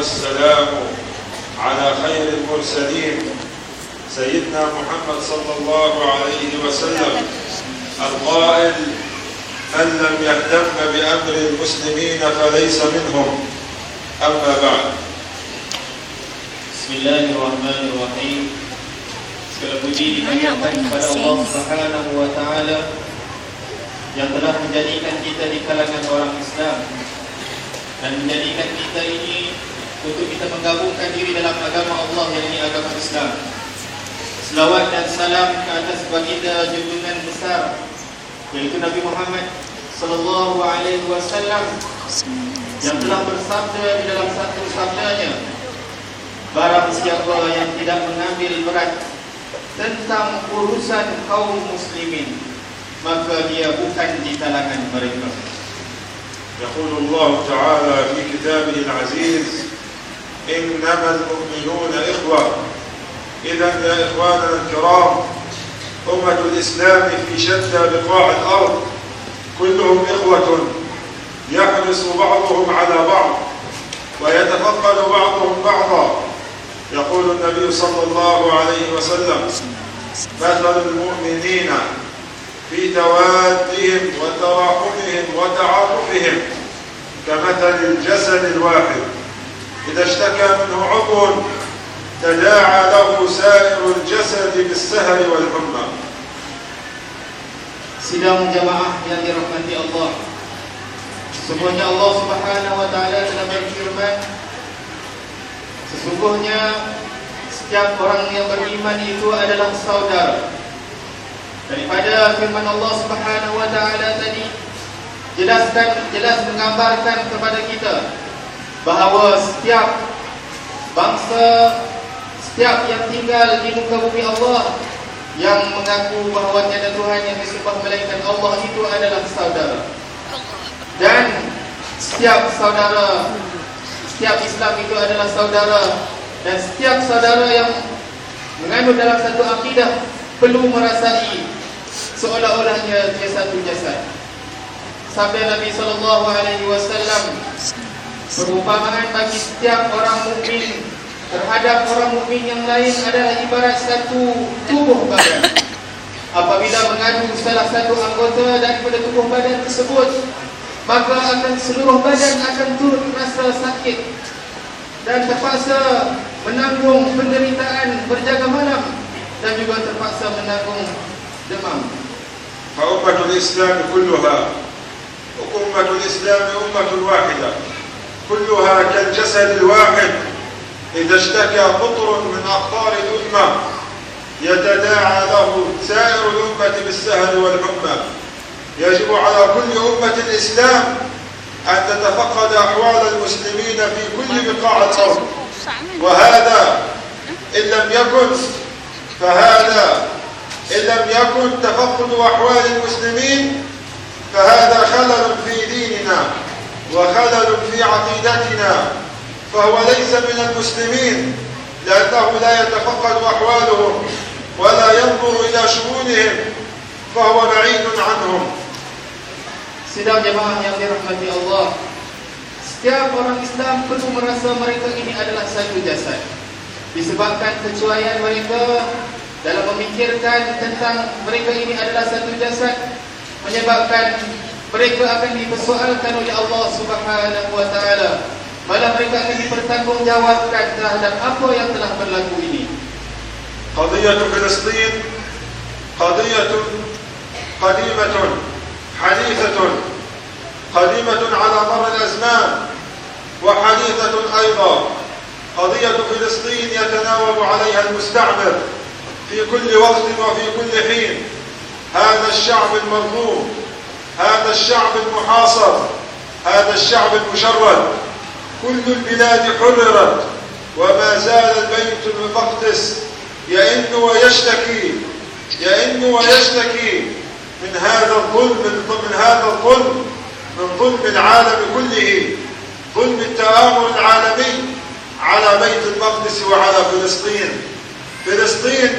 والسلام على خير المرسلين سيدنا محمد صلى الله عليه وسلم القائل: من لم يهتم بأمر المسلمين فليس منهم. أما بعد. Bismillahirrahmanirrahim. Segala puji dipanjatkan kepada Allah Subhanahu wa taala yang telah menjadikan kita di kalangan orang Islam dan menjadikan kita ini untuk kita menggabungkan diri dalam agama Allah, yang ini agama Islam. Selawat dan salam ke atas baginda junjungan besar, yaitu Nabi Muhammad sallallahu alaihi wasallam, yang telah bersabda di dalam satu sabdanya, barang siapa yang tidak mengambil berat tentang urusan kaum muslimin, maka dia bukan di kalangan mereka. يقول الله تعالى في كتابه العزيز: إنما المؤمنون إخوة. إذا يا إخواننا الكرام، أمة الإسلام في شتى بقاع الأرض كلهم إخوة، يحرص بعضهم على بعض ويتفقد بعضهم بعضا. يقول النبي صلى الله عليه وسلم: مثل المؤمنين في توادهم وتراحمهم وتعاطفهم كمثل الجسد الواحد إذا اشتكى منه عضو تداعى له سائر الجسد بالسهر والحمى. Sidang jamaah yang dirahmati Allah, sesungguhnya Allah Subhanahu wa taala telah berfirman, sesungguhnya setiap orang yang beriman itu adalah saudara. Daripada firman Allah Subhanahu wa taala tadi jelas menggambarkan kepada kita bahawa setiap bangsa, setiap yang tinggal di muka bumi Allah yang mengaku bahawa tiada Tuhan yang disembah melainkan Allah itu adalah saudara. Dan setiap saudara, setiap Islam itu adalah saudara, dan setiap saudara yang mengandung dalam satu akidah perlu merasai seolah-olahnya dia satu jasad. Sabda Nabi sallallahu alaihi wasallam, perumpamaan bagi setiap orang mukmin terhadap orang mukmin yang lain adalah ibarat satu tubuh badan. Apabila mengandung salah satu anggota daripada tubuh badan tersebut, maka akan seluruh badan akan turut rasa sakit dan terpaksa menanggung penderitaan berjaga malam dan juga terpaksa menanggung demam. فأمة الإسلام كلها أمة الإسلام أمة واحدة، كلها كالجسد الواحد إذا اشتكى قطر من أقطار الأمة يتداعى له سائر الأمة بالسهر والحمى. يجب على كل أمة الإسلام أن تتفقد أحوال المسلمين في كل بقاع الأرض، وهذا إن لم يكن تفقد أحوال المسلمين فهذا خلل في ديننا وخلل في عقيدتنا، فهو ليس من المسلمين لأنه لا يتفقد أحوالهم ولا ينظر إلى شؤونهم، فهو بعيد عنهم. Sidang jemaah yang dirahmati Allah, setiap orang Islam perlu merasa mereka ini adalah satu jasad, disebabkan kecuaian mereka dalam memikirkan tentang mereka ini adalah satu jasad menyebabkan mereka akan dipersoalkan oleh Allah Subhanahu wa taala. Malah mereka akan dipertanggungjawabkan terhadap apa yang telah berlaku ini. قضية فلسطين قضية قديمة حديثة، قديمة على مر الأزمان وحديثة أيضا. قضية فلسطين يتناوب عليها المستعمر في كل وقت وفي كل حين. هذا الشعب المظلوم، هذا الشعب المحاصر، هذا الشعب المشرد، كل البلاد حررت وما زال البيت المقدس يئن ويشتكي من هذا الظلم، من ظلم العالم كله، ظلم التآمر العالمي على بيت المقدس وعلى فلسطين. فلسطين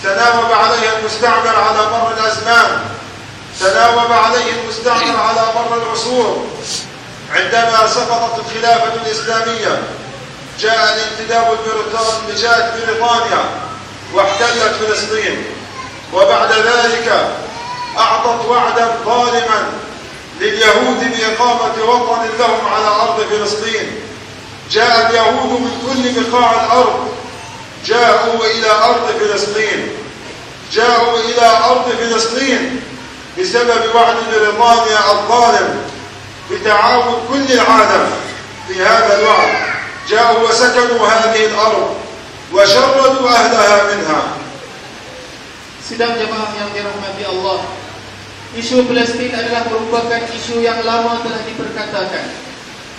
تناوب عليها المستعمر على مر الأزمان، تناوب عليه المستعمر على مر العصور. عندما سقطت الخلافة الإسلامية جاءت بريطانيا واحتلت فلسطين، وبعد ذلك أعطت وعدا ظالما لليهود بإقامة وطن لهم على أرض فلسطين. جاء اليهود من كل بقاع الأرض، جاءوا إلى أرض فلسطين بسبب وعد بريطانيا الظالم بتعاون كل العالم في هذا الوعد. جاءوا وسكنوا هذه الأرض وشردوا أهلها منها. Sidang jemaah yang dirahmati Allah, isu Palestin adalah merupakan isu yang lama telah diperkatakan,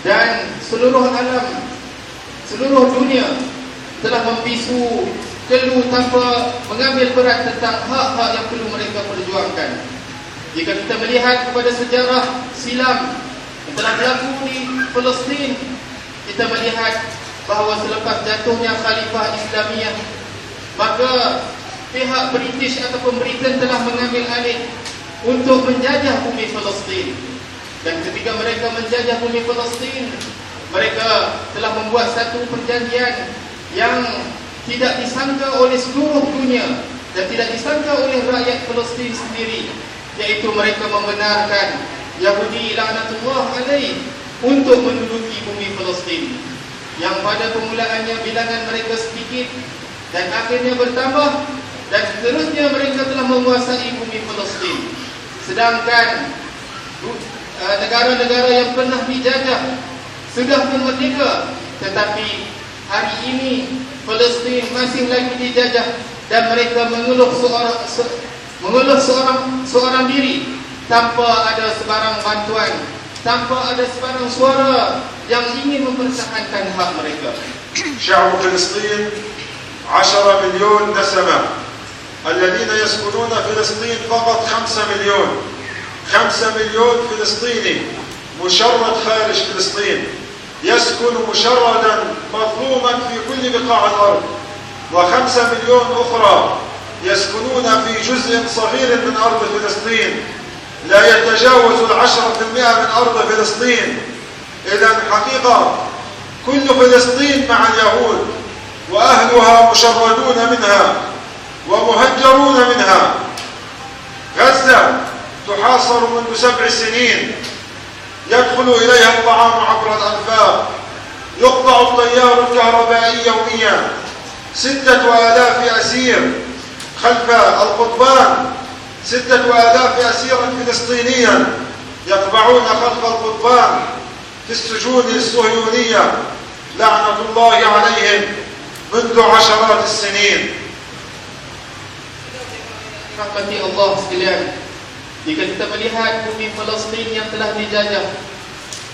dan seluruh alam, seluruh dunia telah membisu keluh tanpa mengambil berat tentang hak-hak yang perlu mereka perjuangkan. Jika kita melihat kepada sejarah silam yang telah berlaku di Palestin, kita melihat bahawa selepas jatuhnya Khalifah Islamiyah, maka pihak British ataupun Britain telah mengambil alih untuk menjajah bumi Palestin. Dan ketika mereka menjajah bumi Palestin, mereka telah membuat satu perjanjian yang tidak disangka oleh seluruh dunia dan tidak disangka oleh rakyat Palestin sendiri, iaitu mereka membenarkan Yahudi laknatullah alaih untuk menduduki bumi Palestin, yang pada permulaannya bilangan mereka sedikit dan akhirnya bertambah, dan seterusnya mereka telah menguasai bumi Palestin. Sedangkan negara-negara yang pernah dijajah sudah pun merdeka, tetapi hari ini Palestin masih lagi dijajah dan mereka mengeluh seorang diri tanpa ada sebarang bantuan, tanpa ada sebarang suara yang ingin mempertahankan hak mereka. شعب فلسطين 10 مليون نسمة، الذين يسكنون فلسطين فقط 5 مليون. 5 مليون فلسطيني مشرد خارج فلسطين، يسكن مشردا مظلوما في كل بقاع الأرض، و5 مليون أخرى يسكنون في جزء صغير من أرض فلسطين لا يتجاوز 10% من أرض فلسطين. إذن حقيقة كل فلسطين مع اليهود، وأهلها مشردون منها ومهجرون منها. غزة تحاصر منذ 7 سنين، يدخل إليها الطعام عبر الأنفاق، يقطع التيار الكهربائي يوميا، 6000 أسير خلف القضبان، 6000 أسيرا فلسطينيا يقبعون خلف القضبان في السجون الصهيونية لعنة الله عليهم منذ عشرات السنين. Rahmati Allah sekalian, jika kita melihat bumi Palestin yang telah dijajah,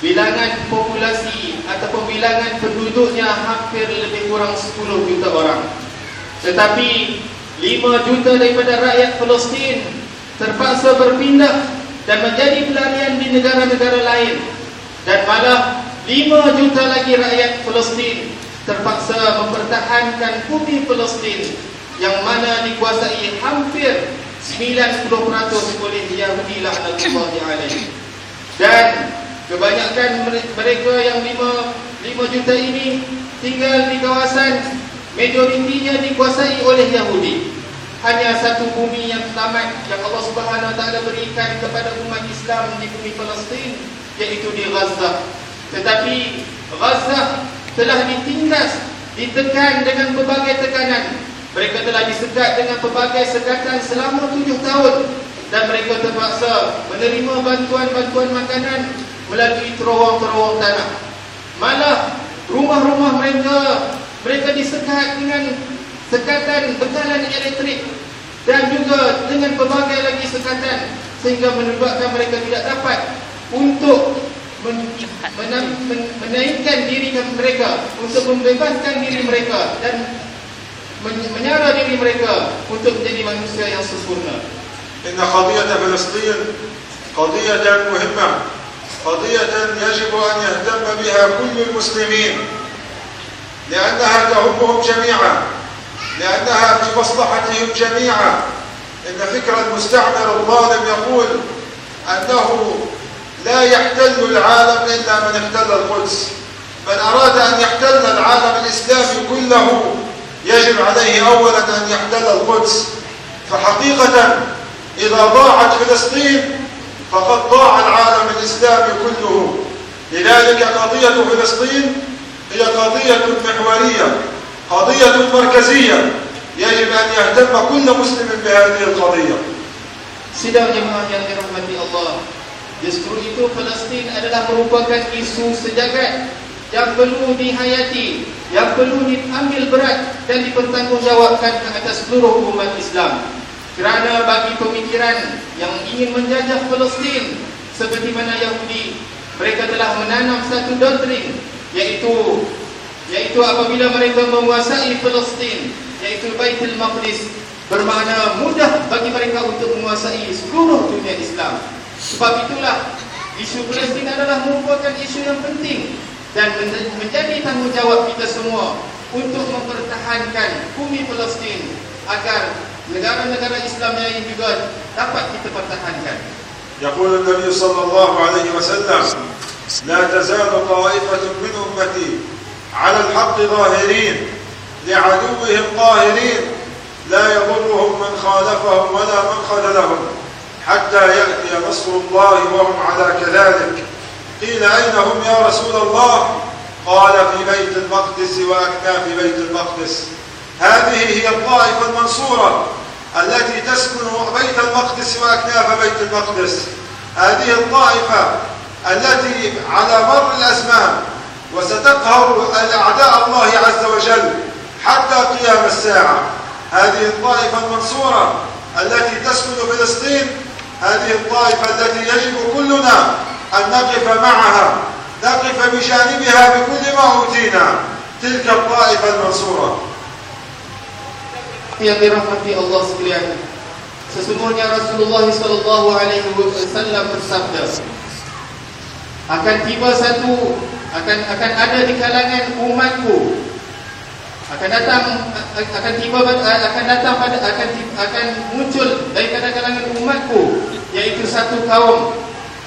bilangan populasi ataupun bilangan penduduknya hampir lebih kurang 10 juta orang. Tetapi 5 juta daripada rakyat Palestin terpaksa berpindah dan menjadi pelarian di negara-negara lain, dan malah 5 juta lagi rakyat Palestin terpaksa mempertahankan bumi Palestin yang mana dikuasai hampir 90% oleh Yahudi laknatullahi alaih. Dan kebanyakan mereka yang 5 juta ini tinggal di kawasan majoritinya dikuasai oleh Yahudi. Hanya satu bumi yang selamat yang Allah Subhanahu Wa Taala berikan kepada umat Islam di bumi Palestin, iaitu di Gaza. Tetapi Gaza telah ditindas, ditekan dengan berbagai tekanan. Mereka telah disekat dengan pelbagai sekatan selama 7 tahun, dan mereka terpaksa menerima bantuan-bantuan makanan melalui terowong-terowong tanah. Malah rumah-rumah mereka disekat dengan sekatan bekalan elektrik dan juga dengan pelbagai lagi sekatan, sehingga menyebabkan mereka tidak dapat untuk menaikkan diri mereka, untuk membebaskan diri mereka dan menyara diri mereka untuk menjadi manusia yang sempurna. إن قضية فلسطين قضية مهمة، قضية يجب أن يهتم بها كل المسلمين، لأنها تهمهم جميعا، لأنها في مصلحتهم جميعا. إن فكر المستعمر الظالم يقول أنه لا يحتل العالم إلا من احتل القدس. من أراد أن يحتل العالم كله يجب عليه أولا أن يحتل القدس. فحقيقة إذا ضاعت فلسطين فقد ضاع العالم الإسلامي كله. لذلك قضية فلسطين هي قضية محورية، قضية مركزية، يجب أن يهتم كل مسلم بهذه القضية. Sidang jemaah yang dirahmati Allah, justru itu Palestin adalah merupakan isu sejagat yang perlu dihayati, yang perlu diambil berat dan dipertanggungjawabkan ke atas seluruh umat Islam. Kerana bagi pemikiran yang ingin menjajah Palestin seperti mana Yahudi, mereka telah menanam satu doktrin, yaitu apabila mereka menguasai Palestin, yaitu Baitul Maqdis, bermakna mudah bagi mereka untuk menguasai seluruh dunia Islam. Sebab itulah isu Palestin adalah merupakan isu yang penting dan menjadi tanggungjawab kita semua untuk mempertahankan bumi Palestin agar negara-negara Islam yang juga dapat kita pertahankan. يقول النبي صلى الله عليه وسلم: لا تزال طائفة من أمتي على الحق ظاهرين لعدوهم قاهرين لا يضرهم من خالفهم ولا من خذلهم حتى يأتي نصر الله وهم على كذلك. قيل أين هم يا رسول الله؟ قال في بيت المقدس وأكناف بيت المقدس. هذه هي الطائفة المنصورة التي تسكن بيت المقدس وأكناف بيت المقدس. هذه الطائفة التي على مر الأزمان وستقهر أعداء الله عز وجل حتى قيام الساعة. هذه الطائفة المنصورة التي تسكن فلسطين، هذه الطائفة التي يجب كلنا أن نقف معها، نقف بجانبها بكل ما أوتينا. تلك الطائفة المنصورة. Yang dirahmati Allah sekalian, sesungguhnya Rasulullah sallallahu alaihi wasallam bersabda, akan ada di kalangan umatku, akan muncul daripada kalangan umatku, yaitu satu kaum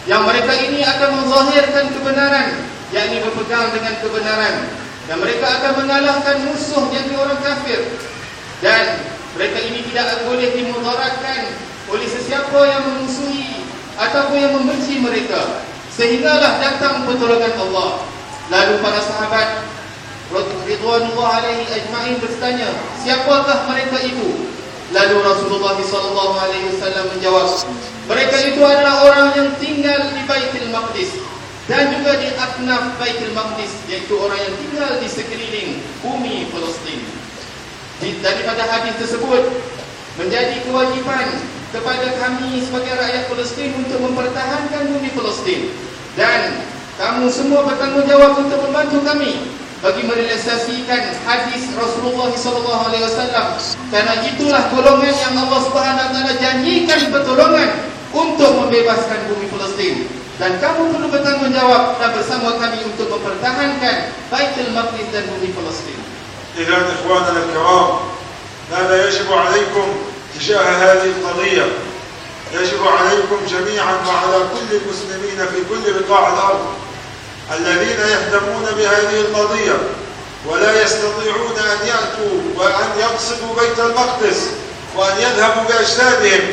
yang mereka ini akan menzahirkan kebenaran, yakni berpegang dengan kebenaran, dan mereka akan mengalahkan musuh yakni orang kafir, dan mereka ini tidak boleh dimudaratkan oleh sesiapa yang memusuhi ataupun yang membenci mereka, sehinggalah datang pertolongan Allah. Lalu para sahabat ridwanullah alaihi ajma'in bertanya, siapakah mereka itu? Lalu Rasulullah sallallahu alaihi wasallam menjawab, mereka itu adalah orang yang tinggal di Baitul Maqdis dan juga di aknaf Baitul Maqdis, yaitu orang yang tinggal di sekeliling bumi Palestin. Daripada hadis tersebut menjadi kewajipan kepada kami sebagai rakyat Palestin untuk mempertahankan bumi Palestin, dan kamu semua bertanggungjawab untuk membantu kami bagi merealisasikan hadis Rasulullah SAW, karena itulah golongan yang Allah Subhanahu Wa Taala janjikan pertolongan untuk membebaskan bumi Palestin, dan kamu perlu bertanggungjawab dan bersama kami untuk mempertahankan Baitul Maqdis dan bumi Palestin. إذن إخواننا الكرام، ماذا يجب عليكم تجاه هذه القضية؟ يجب عليكم جميعا وعلى كل المسلمين في كل بقاع الأرض الذين يهتمون بهذه القضية ولا يستطيعون أن يأتوا وأن يقصدوا بيت المقدس وأن يذهبوا بأجسادهم،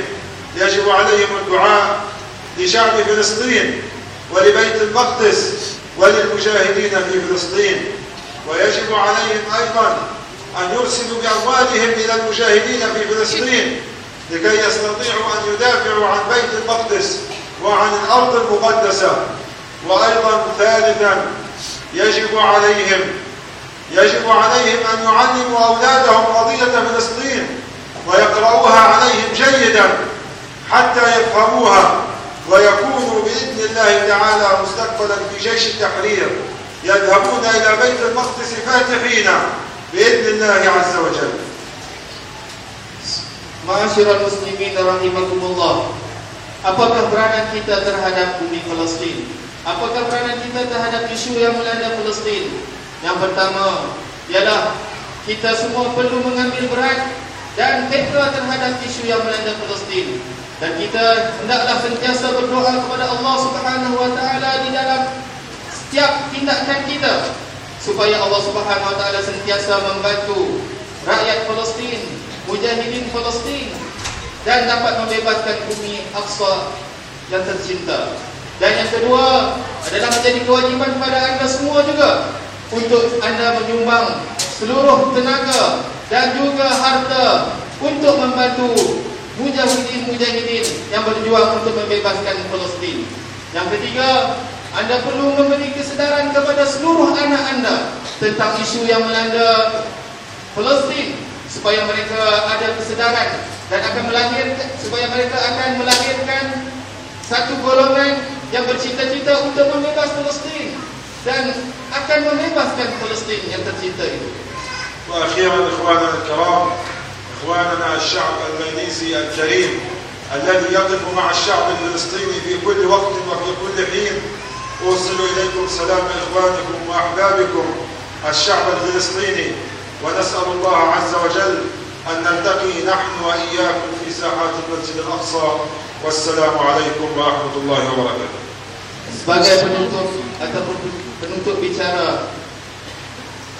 يجب عليهم الدعاء لشعب فلسطين ولبيت المقدس وللمجاهدين في فلسطين. ويجب عليهم أيضا أن يرسلوا بأموالهم إلى المجاهدين في فلسطين لكي يستطيعوا أن يدافعوا عن بيت المقدس وعن الأرض المقدسة. وأيضا ثالثا يجب عليهم أن يعلموا أولادهم قضية فلسطين ويقرؤوها عليهم جيدا حتى يفهموها ويكونوا بإذن الله تعالى مستقبلا في جيش التحرير يذهبون إلى بيت المقدس فاتحين بإذن الله عز وجل. Ma'asyiral muslimin rahimakumullah, apakah peranan kita terhadap bumi Palestin? Apakah peranan kita terhadap isu yang melanda Palestin? Yang pertama ialah kita semua perlu mengambil berat dan teka terhadap isu yang melanda Palestin, dan kita hendaklah sentiasa berdoa kepada Allah Subhanahu Wa Taala di dalam setiap tindakan kita, supaya Allah Subhanahu wa taala sentiasa membantu rakyat Palestin, mujahidin Palestin, dan dapat membebaskan bumi Aqsa yang tercinta. Dan yang kedua adalah menjadi kewajiban pada anda semua juga untuk anda menyumbang seluruh tenaga dan juga harta untuk membantu mujahidin yang berjuang untuk membebaskan Palestin. Yang ketiga, anda perlu memberi kesedaran kepada seluruh anak anda tentang isu yang melanda Palestin, supaya mereka ada kesedaran dan supaya mereka akan melahirkan satu golongan yang bercita-cita untuk membebas Palestin dan akan membebaskan Palestin yang tercinta itu. وأخيرا إخواننا الكرام، إخواننا الشعب الماليزي الكريم الذي يقف مع الشعب الفلسطيني في كل وقت وفي كل حين، أوصل إليكم سلام إخوانكم وأحبابكم الشعب الفلسطيني، ونسأل الله عز وجل أن نلتقي نحن وإياكم في ساحات المسجد الأقصى، والسلام عليكم ورحمة الله وبركاته. Sebagai penutup ataupun penutup bicara,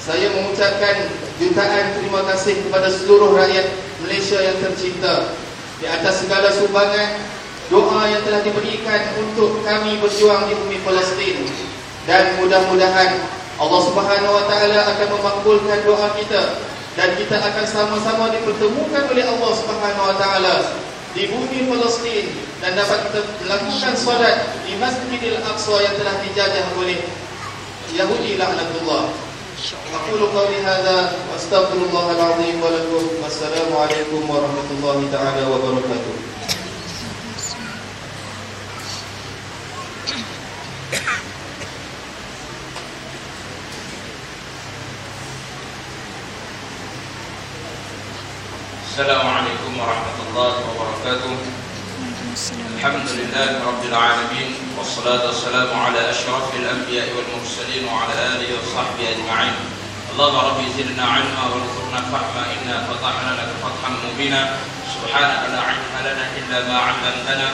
saya mengucapkan jutaan terima kasih kepada seluruh rakyat Malaysia yang tercinta di atas segala sumbangan doa yang telah diberikan untuk kami berjuang di bumi Palestin, dan mudah-mudahan Allah Subhanahu wa taala akan memakbulkan doa kita dan kita akan sama-sama dipertemukan oleh Allah Subhanahu wa taala di bumi Palestin dan dapat kita melakukan solat di Masjidil Aqsa yang telah dijajah oleh Yahudi laknatullah. Aqulu qawli hadza wa astaghfirullahal azim wa lakum. Wassalamu alaikum warahmatullahi taala wabarakatuh. Assalamualaikum warahmatullahi wabarakatuh. Alhamdulillah rabbil alamin, wassalatu wassalamu ala asyrafil anbiya'i wal mursalin wa ala alihi wa sahbihi ajma'in. Allahumma rabbi zidna 'ilma warzuqna fahma, inna fatahna laka fathan mubina. Subhanaka la 'ilma lana illa ma 'allamtana